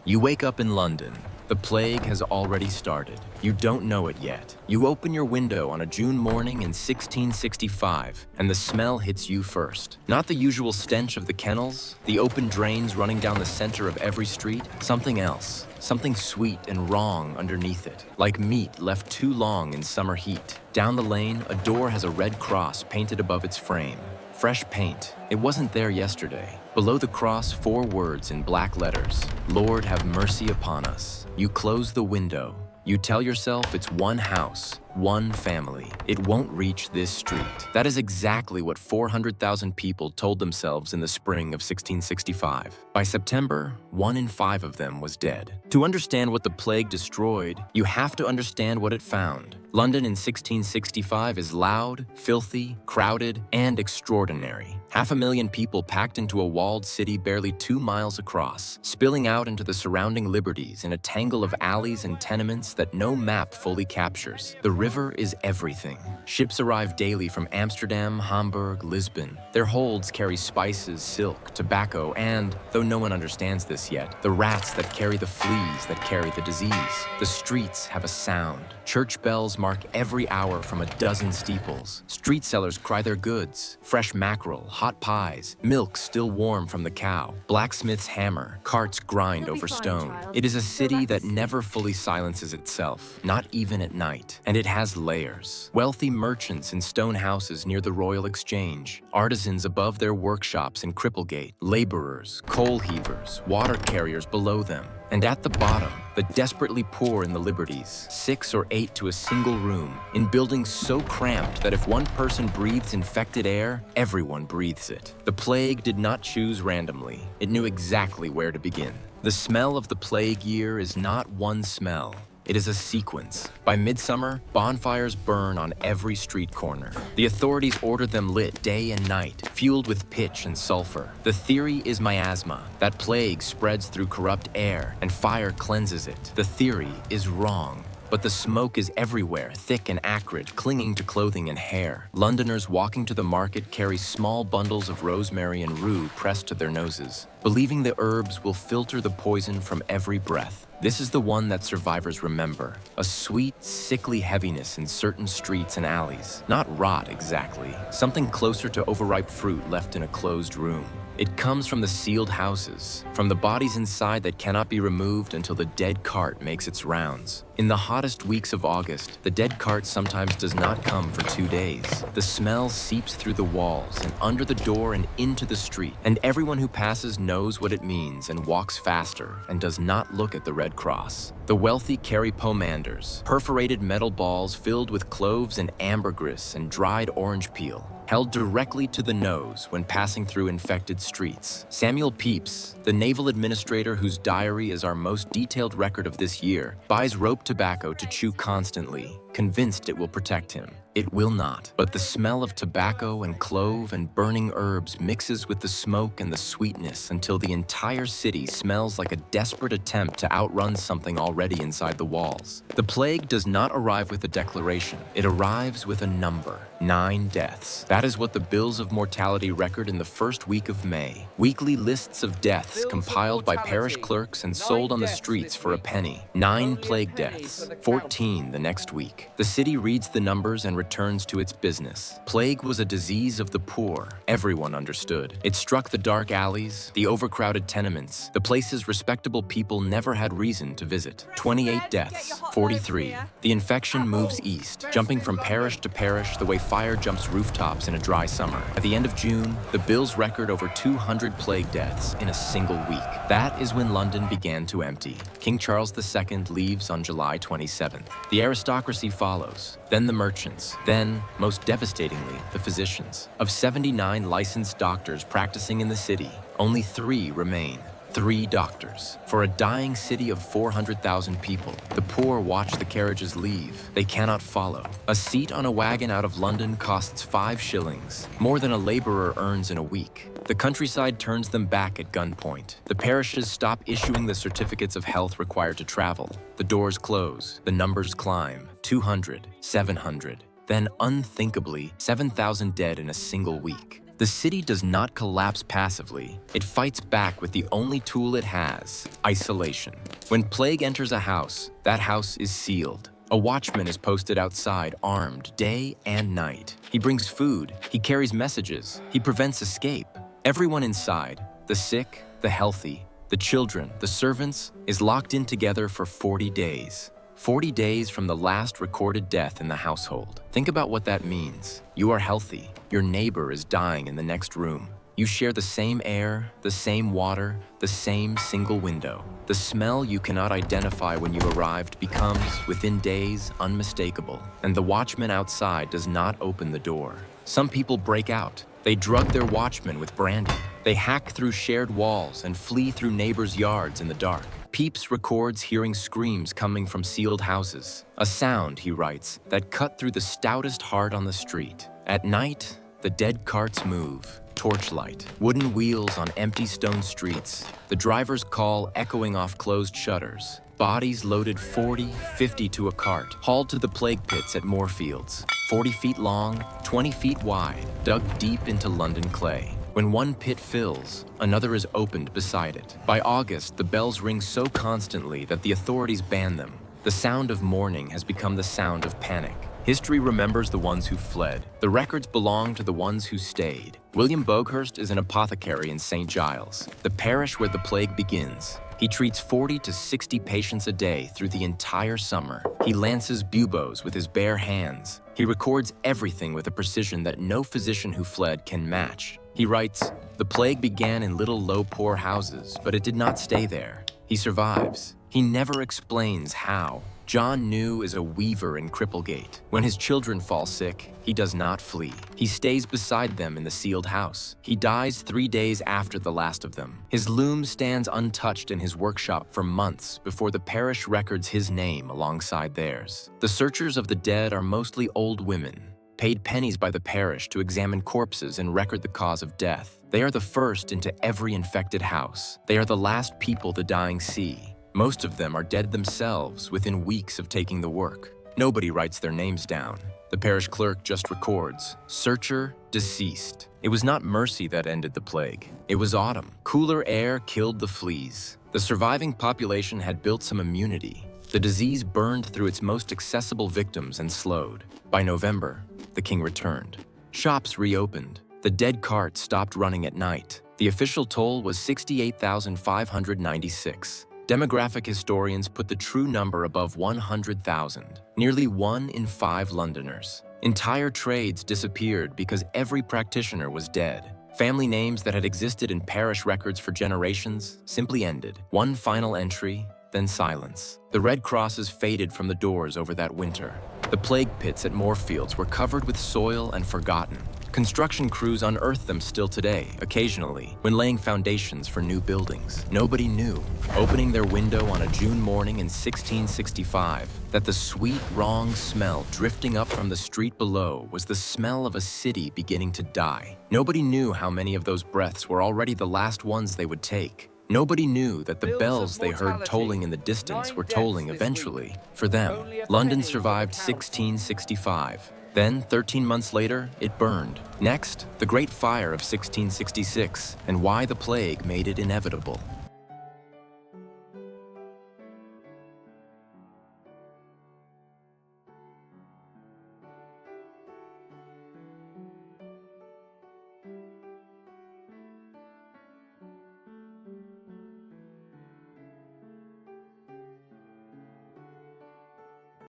You wake up in London. The plague has already started. You don't know it yet. You open your window on a June morning in 1665, and the smell hits you first. Not the usual stench of the kennels, the open drains running down the center of every street. Something else. Something sweet and wrong underneath it. Like meat left too long in summer heat. Down the lane, a door has a red cross painted above its frame. Fresh paint. It wasn't there yesterday. Below the cross, 4 words in black letters. Lord, have mercy upon us. You close the window. You tell yourself it's one house, one family. It won't reach this street. That is exactly what 400,000 people told themselves in the spring of 1665. By September, 1 in 5 of them was dead. To understand what the plague destroyed, you have to understand what it found. London in 1665 is loud, filthy, crowded, and extraordinary. 500,000 people packed into a walled city barely 2 miles across, spilling out into the surrounding liberties in a tangle of alleys and tenements that no map fully captures. The river is everything. Ships arrive daily from Amsterdam, Hamburg, Lisbon. Their holds carry spices, silk, tobacco, and, though no one understands this yet, the rats that carry the fleas that carry the disease. The streets have a sound. Church bells mark every hour from a dozen steeples. Street sellers cry their goods. Fresh mackerel, hot pies, milk still warm from the cow. Blacksmiths hammer, carts grind over stone. It is a city that never fully silences itself, not even at night. And it has layers. Wealthy merchants in stone houses near the Royal Exchange. Artisans above their workshops in Cripplegate. Laborers, coal heavers, water carriers below them. And at the bottom, the desperately poor in the liberties, 6 or 8 to a single room, in buildings so cramped that if one person breathes infected air, everyone breathes it. The plague did not choose randomly. It knew exactly where to begin. The smell of the plague year is not one smell. It is a sequence. By midsummer, bonfires burn on every street corner. The authorities order them lit day and night, fueled with pitch and sulfur. The theory is miasma. That plague spreads through corrupt air, and fire cleanses it. The theory is wrong. But the smoke is everywhere, thick and acrid, clinging to clothing and hair. Londoners walking to the market carry small bundles of rosemary and rue pressed to their noses, believing the herbs will filter the poison from every breath. This is the one that survivors remember. A sweet, sickly heaviness in certain streets and alleys. Not rot exactly, something closer to overripe fruit left in a closed room. It comes from the sealed houses, from the bodies inside that cannot be removed until the dead cart makes its rounds. In the hottest weeks of August, the dead cart sometimes does not come for 2 days. The smell seeps through the walls and under the door and into the street, and everyone who passes knows what it means and walks faster and does not look at the Red Cross. The wealthy carry pomanders, perforated metal balls filled with cloves and ambergris and dried orange peel, held directly to the nose when passing through infected streets. Samuel Pepys, the naval administrator whose diary is our most detailed record of this year, buys rope tobacco to chew constantly, convinced it will protect him. It will not, but the smell of tobacco and clove and burning herbs mixes with the smoke and the sweetness until the entire city smells like a desperate attempt to outrun something already inside the walls. The plague does not arrive with a declaration. It arrives with a number, 9 deaths. That is what the bills of mortality record in the first week of May. Weekly lists of deaths compiled by parish clerks and sold on the streets for a penny. 9 plague deaths, 14 the next week. The city reads the numbers and returns to its business. Plague was a disease of the poor. Everyone understood. It struck the dark alleys, the overcrowded tenements, the places respectable people never had reason to visit. 28 deaths, 43. The infection moves east, jumping from parish to parish the way fire jumps rooftops in a dry summer. At the end of June, the bills record over 200 plague deaths in a single week. That is when London began to empty. King Charles II leaves on July 27th. The aristocracy follows, then the merchants, then, most devastatingly, the physicians. Of 79 licensed doctors practicing in the city, only 3 remain. 3 doctors. For a dying city of 400,000 people, the poor watch the carriages leave. They cannot follow. A seat on a wagon out of London costs 5 shillings, more than a laborer earns in a week. The countryside turns them back at gunpoint. The parishes stop issuing the certificates of health required to travel. The doors close. The numbers climb. 200, 700. Then, unthinkably, 7,000 dead in a single week. The city does not collapse passively. It fights back with the only tool it has: isolation. When plague enters a house, that house is sealed. A watchman is posted outside, armed, day and night. He brings food, he carries messages, he prevents escape. Everyone inside, the sick, the healthy, the children, the servants, is locked in together for 40 days. 40 days from the last recorded death in the household. Think about what that means. You are healthy. Your neighbor is dying in the next room. You share the same air, the same water, the same single window. The smell you cannot identify when you arrived becomes, within days, unmistakable. And the watchman outside does not open the door. Some people break out. They drug their watchman with brandy. They hack through shared walls and flee through neighbors' yards in the dark. Pepys records hearing screams coming from sealed houses. A sound, he writes, that cut through the stoutest heart on the street. At night, the dead carts move. Torchlight, wooden wheels on empty stone streets, the driver's call echoing off closed shutters. Bodies loaded 40, 50 to a cart, hauled to the plague pits at Moorfields. 40 feet long, 20 feet wide, dug deep into London clay. When one pit fills, another is opened beside it. By August, the bells ring so constantly that the authorities ban them. The sound of mourning has become the sound of panic. History remembers the ones who fled. The records belong to the ones who stayed. William Boghurst is an apothecary in St. Giles, the parish where the plague begins. He treats 40 to 60 patients a day through the entire summer. He lances buboes with his bare hands. He records everything with a precision that no physician who fled can match. He writes, "The plague began in little low poor houses, but it did not stay there." He survives. He never explains how. John New is a weaver in Cripplegate. When his children fall sick, he does not flee. He stays beside them in the sealed house. He dies 3 days after the last of them. His loom stands untouched in his workshop for months before the parish records his name alongside theirs. The searchers of the dead are mostly old women, paid pennies by the parish to examine corpses and record the cause of death. They are the first into every infected house. They are the last people the dying see. Most of them are dead themselves within weeks of taking the work. Nobody writes their names down. The parish clerk just records, "Searcher, deceased." It was not mercy that ended the plague. It was autumn. Cooler air killed the fleas. The surviving population had built some immunity. The disease burned through its most accessible victims and slowed. By November, the king returned. Shops reopened. The dead cart stopped running at night. The official toll was 68,596. Demographic historians put the true number above 100,000, nearly 1 in 5 Londoners. Entire trades disappeared because every practitioner was dead. Family names that had existed in parish records for generations simply ended. One final entry, then silence. The red crosses faded from the doors over that winter. The plague pits at Moorfields were covered with soil and forgotten. Construction crews unearth them still today, occasionally, when laying foundations for new buildings. Nobody knew, opening their window on a June morning in 1665, that the sweet, wrong smell drifting up from the street below was the smell of a city beginning to die. Nobody knew how many of those breaths were already the last ones they would take. Nobody knew that the bells they heard tolling in the distance were tolling eventually. For them, London survived 1665. Then, 13 months later, it burned. Next, the Great Fire of 1666, and why the plague made it inevitable.